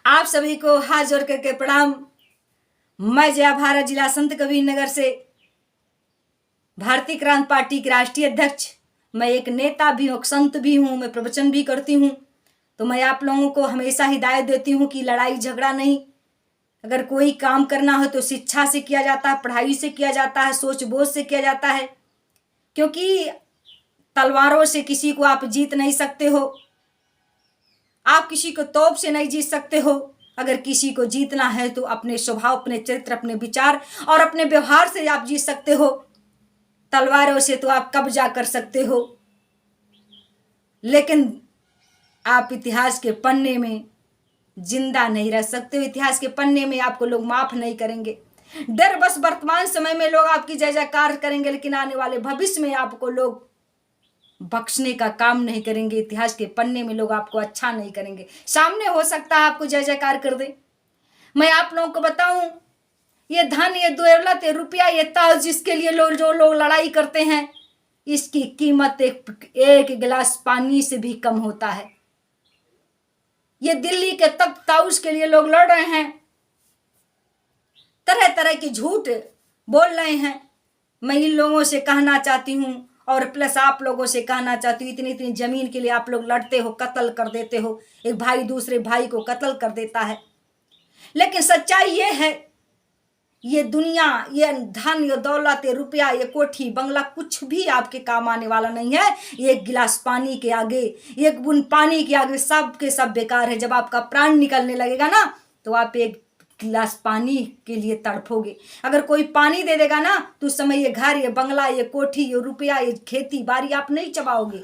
आप सभी को हाथ जोड़ करके प्रणाम। मैं जया भारत, जिला संत कबीर नगर से भारतीय क्रांति पार्टी के राष्ट्रीय अध्यक्ष। मैं एक नेता भी हूँ, संत भी हूँ, मैं प्रवचन भी करती हूँ। तो मैं आप लोगों को हमेशा हिदायत देती हूँ कि लड़ाई झगड़ा नहीं, अगर कोई काम करना हो तो शिक्षा से किया जाता है, पढ़ाई से किया जाता है, सोच बोझ से किया जाता है। क्योंकि तलवारों से किसी को आप जीत नहीं सकते हो, आप किसी को तोप से नहीं जीत सकते हो। अगर किसी को जीतना है तो अपने स्वभाव, अपने चरित्र, अपने विचार और अपने व्यवहार से आप जीत सकते हो। तलवारों से तो आप कब्जा कर सकते हो, लेकिन आप इतिहास के पन्ने में जिंदा नहीं रह सकते हो। इतिहास के पन्ने में आपको लोग माफ नहीं करेंगे। डर बस वर्तमान समय में लोग आपकी जय जयकार करेंगे, लेकिन आने वाले भविष्य में आपको लोग बख्शने का काम नहीं करेंगे। इतिहास के पन्ने में लोग आपको अच्छा नहीं करेंगे। सामने हो सकता है आपको जय जयकार कर दे। मैं आप लोगों को बताऊं, ये धन, ये दौलत, ये रुपया, ये ताज जिसके लिए जो लोग लड़ाई करते हैं, इसकी कीमत एक गिलास पानी से भी कम होता है। ये दिल्ली के तख्त ताउस के लिए लोग लड़ रहे हैं, तरह तरह की झूठ बोल रहे हैं। मैं इन लोगों से कहना चाहती हूँ और प्लस आप लोगों से कहना चाहती हूँ, इतनी इतनी जमीन के लिए आप लोग लड़ते हो, कत्ल कर देते हो। एक भाई दूसरे भाई को कत्ल कर देता है। लेकिन सच्चाई ये है, ये दुनिया, ये धन, ये दौलत, ये रुपया, ये कोठी बंगला कुछ भी आपके काम आने वाला नहीं है। एक गिलास पानी के आगे, एक बूंद पानी के आगे सब के सब बेकार है। जब आपका प्राण निकलने लगेगा ना, तो आप एक गिलास पानी के लिए तड़पोगे। अगर कोई पानी दे देगा ना, तो उस समय ये घर, ये बंगला, ये कोठी, ये रुपया, ये खेती बाड़ी आप नहीं चबाओगे।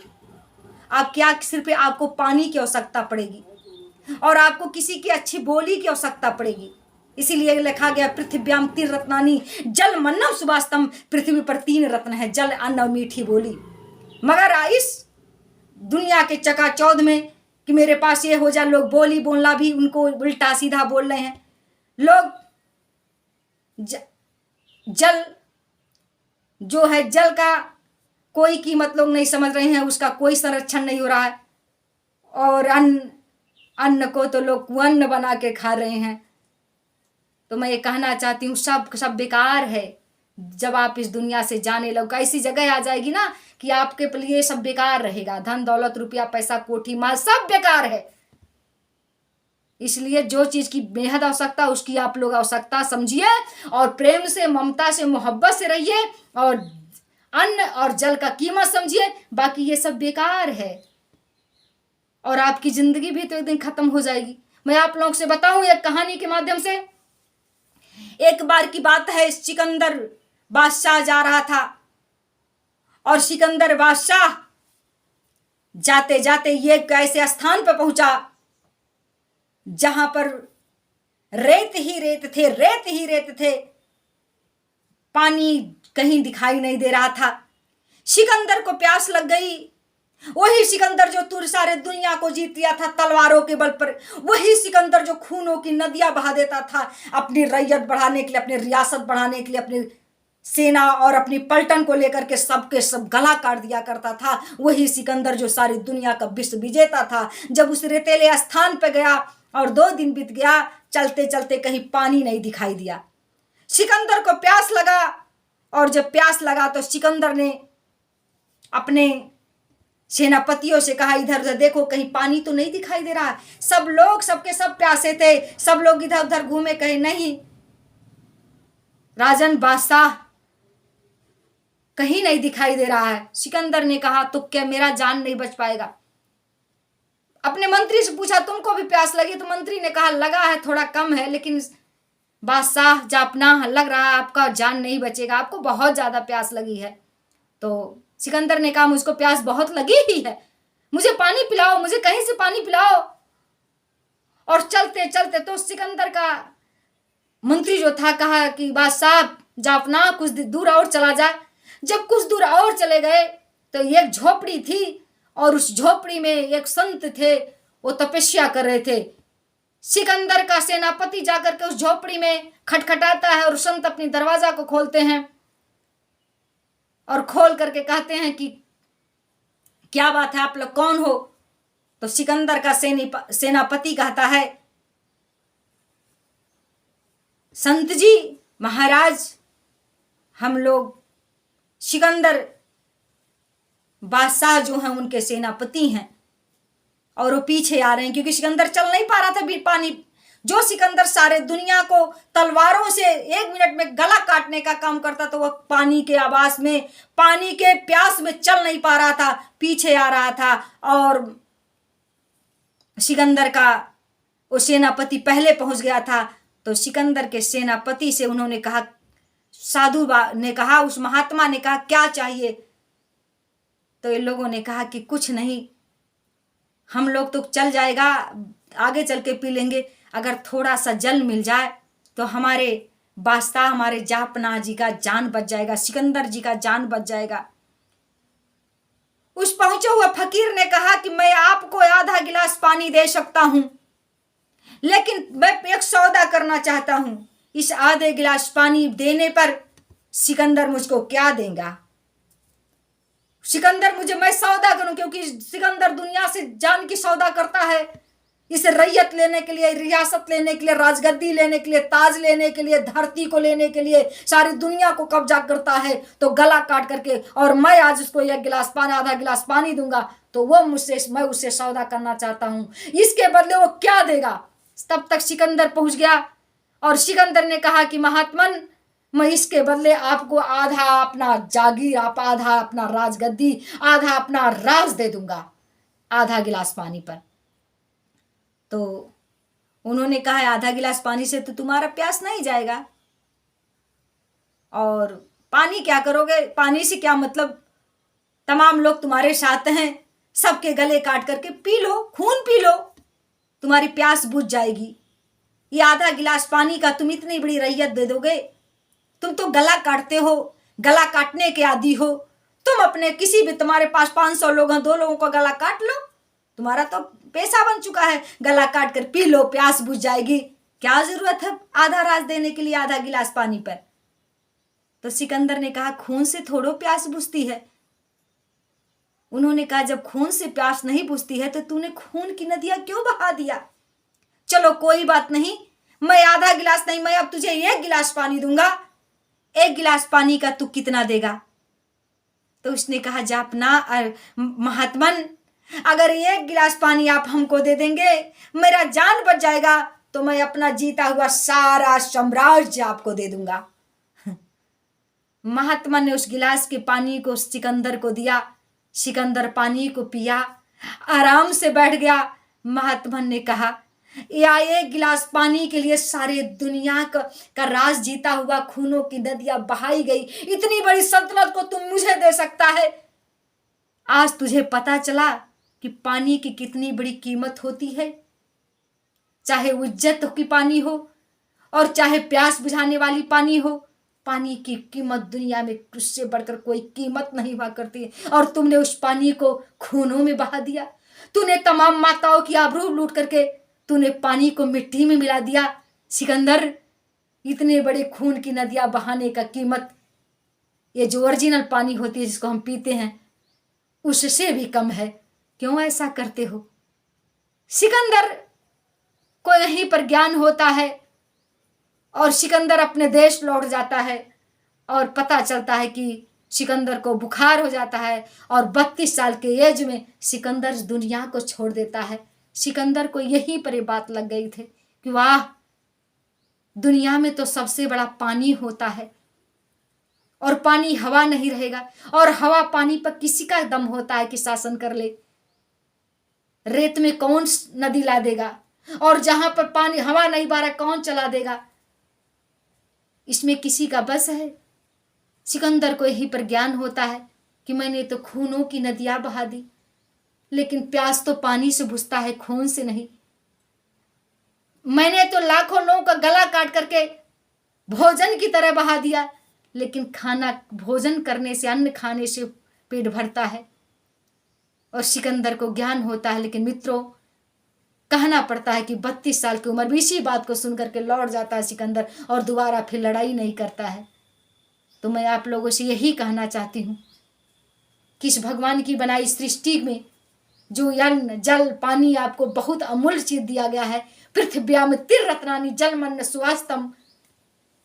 आप क्या, सिर्फ आपको पानी की आवश्यकता पड़ेगी और आपको किसी की अच्छी बोली की आवश्यकता पड़ेगी। इसीलिए लिखा गया, पृथ्व्याम तीन रत्नानि, जल मन्नम सुभास्तम। पृथ्वी पर तीन रत्न है, जल, अन्न और मीठी बोली। मगर इस दुनिया के चकाचौंध में कि मेरे पास ये हो जाए, लोग बोली बोलना भी उनको उल्टा सीधा बोल रहे हैं। लोग जल जो है, जल का कोई कीमत लोग नहीं समझ रहे हैं, उसका कोई संरक्षण नहीं हो रहा है। और अन्न को तो लोग कुअन्न बना के खा रहे हैं। तो मैं ये कहना चाहती हूँ, सब बेकार है। जब आप इस दुनिया से जाने लगो, ऐसी जगह आ जाएगी ना कि आपके लिए सब बेकार रहेगा। धन दौलत, रुपया, पैसा, कोठी, माल सब बेकार है। इसलिए जो चीज की बेहद आवश्यकता, उसकी आप लोग आवश्यकता समझिए और प्रेम से, ममता से, मोहब्बत से रहिए और अन्न और जल का कीमत समझिए। बाकी ये सब बेकार है और आपकी जिंदगी भी तो एक दिन खत्म हो जाएगी। मैं आप लोगों से बताऊं एक कहानी के माध्यम से। एक बार की बात है, सिकंदर बादशाह जा रहा था और सिकंदर बादशाह जाते जाते ये ऐसे स्थान पर पहुंचा जहां पर रेत ही रेत थे, रेत ही रेत थे, पानी कहीं दिखाई नहीं दे रहा था। सिकंदर को प्यास लग गई। वही सिकंदर जो सारे दुनिया को जीत लिया था तलवारों के बल पर, वही सिकंदर जो खूनों की नदियां बहा देता था अपनी रैयत बढ़ाने के लिए, अपनी रियासत बढ़ाने के लिए, अपनी सेना और अपनी पलटन को लेकर के सबके सब गला काट दिया करता था। वही सिकंदर जो सारी दुनिया का विश्व विजेता था, जब उस रेतीले स्थान पर गया और 2 दिन बीत गया, चलते चलते कहीं पानी नहीं दिखाई दिया। सिकंदर को प्यास लगा और जब प्यास लगा तो सिकंदर ने अपने सेनापतियों से कहा, इधर उधर देखो कहीं पानी तो नहीं दिखाई दे रहा। सब लोग सबके सब प्यासे थे, सब लोग इधर उधर घूमे, कहे नहीं राजन बादशाह कहीं नहीं दिखाई दे रहा है। सिकंदर ने कहा, तो क्या मेरा जान नहीं बच पाएगा? अपने मंत्री से पूछा, तुमको भी प्यास लगी? तो मंत्री ने कहा, लगा है, थोड़ा कम है, लेकिन बादशाह जापना, लग रहा है आपका जान नहीं बचेगा, आपको बहुत ज्यादा प्यास लगी है। तो सिकंदर ने कहा, मुझको प्यास बहुत लगी ही है, मुझे पानी पिलाओ, मुझे कहीं से पानी पिलाओ। और चलते चलते तो सिकंदर का मंत्री जो था कहा कि बादशाह जापना कुछ दूर और चला जाए। जब कुछ दूर और चले गए तो एक झोपड़ी थी और उस झोपड़ी में एक संत थे, वो तपस्या कर रहे थे। सिकंदर का सेनापति जाकर के उस झोपड़ी में खटखटाता है और संत अपनी दरवाजा को खोलते हैं और खोल करके कहते हैं कि क्या बात है, आप लोग कौन हो? तो सिकंदर का सेनापति कहता है संत जी महाराज, हम लोग सिकंदर बादशाह जो हैं उनके सेनापति हैं और वो पीछे आ रहे हैं, क्योंकि सिकंदर चल नहीं पा रहा था भी पानी। जो सिकंदर सारे दुनिया को तलवारों से 1 मिनट में गला काटने का काम करता, तो वह पानी के आवाज में, पानी के प्यास में चल नहीं पा रहा था, पीछे आ रहा था। और सिकंदर का वो सेनापति पहले पहुंच गया था। तो सिकंदर के सेनापति से उन्होंने कहा, साधु ने कहा, उस महात्मा ने कहा, क्या चाहिए? तो इन लोगों ने कहा कि कुछ नहीं, हम लोग तो चल जाएगा, आगे चल के पी लेंगे, अगर थोड़ा सा जल मिल जाए तो हमारे बादशाह, हमारे जापना जी का जान बच जाएगा, सिकंदर जी का जान बच जाएगा। उस पहुंचे हुए फकीर ने कहा कि मैं आपको आधा गिलास पानी दे सकता हूं, लेकिन मैं एक सौदा करना चाहता हूं। इस आधे गिलास पानी देने पर सिकंदर मुझको क्या देगा? सिकंदर मुझे, मैं सौदा करूं, क्योंकि सिकंदर दुनिया से जान की सौदा करता है। इसे रैयत लेने के लिए, रियासत लेने के लिए, राजगद्दी लेने के लिए, ताज लेने के लिए, धरती को लेने के लिए, सारी दुनिया को कब्जा करता है। तो गला काट करके, और मैं आज उसको 1 गिलास पानी, आधा गिलास पानी दूंगा, तो वो मुझसे, मैं उससे सौदा करना चाहता हूं, इसके बदले वो क्या देगा? तब तक सिकंदर पहुंच गया और सिकंदर ने कहा कि महात्मन, मैं इसके बदले आपको आधा अपना जागीर, आप आधा अपना राजगद्दी, आधा अपना राज दे दूंगा, आधा गिलास पानी पर। तो उन्होंने कहा, आधा गिलास पानी से तो तुम्हारा प्यास नहीं जाएगा, और पानी क्या करोगे? पानी से क्या मतलब? तमाम लोग तुम्हारे साथ हैं, सबके गले काट करके पी लो, खून पी लो, तुम्हारी प्यास बुझ जाएगी। ये आधा गिलास पानी का तुम इतनी बड़ी रैयत दे दोगे? तुम तो गला काटते हो, गला काटने के आदी हो। तुम अपने किसी भी, तुम्हारे पास 500 लोग हैं, 2 लोगों का गला काट लो, तुम्हारा तो पैसा बन चुका है, गला काट कर पी लो, प्यास बुझ जाएगी। क्या जरूरत है आधा राज देने के लिए आधा गिलास पानी पर? तो सिकंदर ने कहा, खून से थोड़ो प्यास बुझती है। उन्होंने कहा, जब खून से प्यास नहीं बुझती है तो तूने खून की नदियां क्यों बहा दिया? चलो कोई बात नहीं, मैं आधा गिलास नहीं, मैं अब तुझे 1 गिलास पानी दूंगा। 1 गिलास पानी का तू कितना देगा? तो उसने कहा, जापना महात्मन, अगर 1 गिलास पानी आप हमको दे देंगे, मेरा जान बच जाएगा, तो मैं अपना जीता हुआ सारा साम्राज्य आपको दे दूंगा। महात्मा ने उस गिलास के पानी को सिकंदर को दिया। सिकंदर पानी को पिया, आराम से बैठ गया। महात्मा ने कहा, या 1 गिलास पानी के लिए सारे दुनिया का राज जीता हुआ, खूनों की नदियां बहाई गई। इतनी बड़ी सल्तनत को तुम मुझे दे सकता है? आज तुझे पता चला कि पानी की कितनी बड़ी कीमत होती है। चाहे वो इज्जत की पानी हो और चाहे प्यास बुझाने वाली पानी हो, पानी की कीमत दुनिया में उससे बढ़कर कोई कीमत नहीं हुआ करती। और तुमने उस पानी को खूनों में बहा दिया। तूने तमाम माताओं की आबरू लूट करके तूने पानी को मिट्टी में मिला दिया। सिकंदर, इतने बड़े खून की नदियां बहाने का कीमत, ये जो ओरिजिनल पानी होती है जिसको हम पीते हैं, उससे भी कम है। क्यों ऐसा करते हो? सिकंदर को यहीं पर ज्ञान होता है और सिकंदर अपने देश लौट जाता है और पता चलता है कि सिकंदर को बुखार हो जाता है और 32 साल के एज में सिकंदर दुनिया को छोड़ देता है। सिकंदर को यहीं पर ये बात लग गई थी कि वाह, दुनिया में तो सबसे बड़ा पानी होता है और पानी हवा नहीं रहेगा, और हवा पानी पर किसी का दम होता है कि शासन कर ले। रेत में कौन नदी ला देगा, और जहां पर पानी हवा नहीं बह रहा कौन चला देगा? इसमें किसी का बस है? सिकंदर को यहीं पर ज्ञान होता है कि मैंने तो खूनों की नदियां बहा दी, लेकिन प्यास तो पानी से बुझता है, खून से नहीं। मैंने तो लाखों लोगों का गला काट करके भोजन की तरह बहा दिया, लेकिन खाना, भोजन करने से, अन्न खाने से पेट भरता है। और सिकंदर को ज्ञान होता है, लेकिन मित्रों, कहना पड़ता है कि 32 साल की उम्र में इसी बात को सुनकर के लौट जाता है सिकंदर और दोबारा फिर लड़ाई नहीं करता है। तो मैं आप लोगों से यही कहना चाहती हूँ कि इस भगवान की बनाई सृष्टि में जो अन्न, जल, पानी आपको बहुत अमूल्य चीज दिया गया है। पृथ्व्याम त्रिरत्नानि जलमन्न सुवास्तम,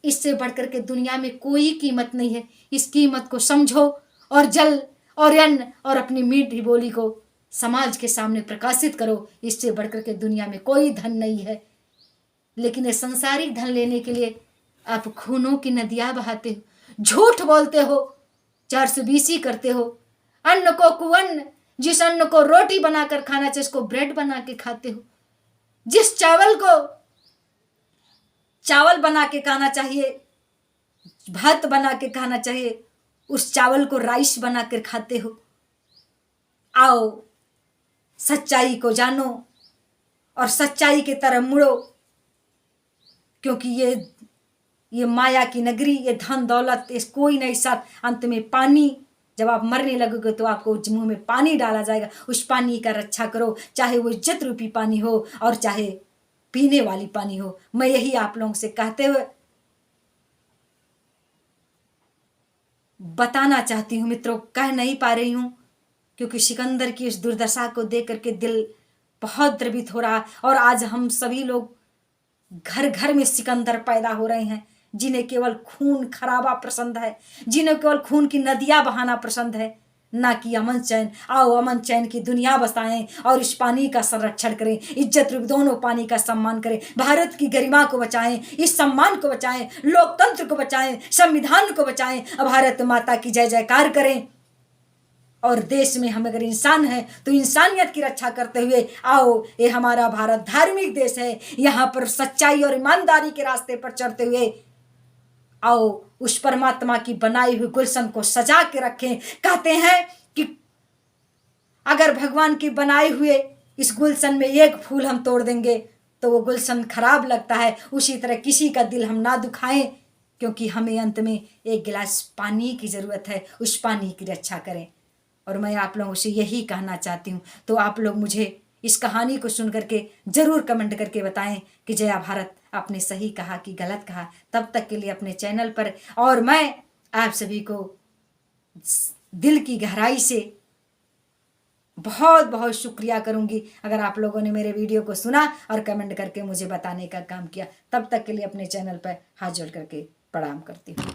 इससे बढ़कर के दुनिया में कोई कीमत नहीं है। इस कीमत को समझो और जल और अन्न और अपनी मीठी बोली को समाज के सामने प्रकाशित करो। इससे बढ़कर के दुनिया में कोई धन नहीं है। लेकिन ये संसारिक धन लेने के लिए आप खूनों की नदियां बहाते हो, झूठ बोलते हो, 420 करते हो, अन्न को कुअन्न, जिस अन्न को रोटी बनाकर खाना चाहिए उसको ब्रेड बना के खाते हो, जिस चावल को चावल बना के खाना चाहिए, भात बना के खाना चाहिए, उस चावल को राइस बना कर खाते हो। आओ सच्चाई को जानो और सच्चाई की तरफ मुड़ो, क्योंकि ये माया की नगरी, ये धन दौलत, इस कोई नहीं साथ। अंत में पानी, जब आप मरने लगोगे तो आपको मुंह में पानी डाला जाएगा। उस पानी का रक्षा करो, चाहे वो इज्जत रूपी पानी हो और चाहे पीने वाली पानी हो। मैं यही आप लोगों से कहते हुए बताना चाहती हूँ मित्रों, कह नहीं पा रही हूँ क्योंकि सिकंदर की इस दुर्दशा को देख करके दिल बहुत द्रवित हो रहा। और आज हम सभी लोग घर घर में सिकंदर पैदा हो रहे हैं, जिन्हें केवल खून खराबा पसंद है, जिन्हें केवल खून की नदियां बहाना पसंद है, ना कि अमन चैन। आओ अमन चैन की दुनिया बसाएं और इस पानी का संरक्षण करें, इज्जत रूप दोनों पानी का सम्मान करें, भारत की गरिमा को बचाएं, इस सम्मान को बचाएं, लोकतंत्र को बचाएं, संविधान को बचाएं, भारत माता की जय जयकार करें। और देश में हम अगर इंसान हैं तो इंसानियत की रक्षा करते हुए आओ, ये हमारा भारत धार्मिक देश है, यहाँ पर सच्चाई और ईमानदारी के रास्ते पर चलते हुए आओ उस परमात्मा की बनाई हुई गुलशन को सजा के रखें। कहते हैं कि अगर भगवान की बनाए हुए इस गुलशन में एक फूल हम तोड़ देंगे तो वो गुलशन खराब लगता है, उसी तरह किसी का दिल हम ना दुखाएं, क्योंकि हमें अंत में एक गिलास पानी की जरूरत है। उस पानी की रक्षा करें। और मैं आप लोगों से यही कहना चाहती हूँ। तो आप लोग मुझे इस कहानी को सुन करके जरूर कमेंट करके बताएं कि जया भारत आपने सही कहा कि गलत कहा। तब तक के लिए अपने चैनल पर और मैं आप सभी को दिल की गहराई से बहुत बहुत शुक्रिया करूंगी अगर आप लोगों ने मेरे वीडियो को सुना और कमेंट करके मुझे बताने का काम किया। तब तक के लिए अपने चैनल पर हाथ जोड़ करके प्रणाम करती हूँ।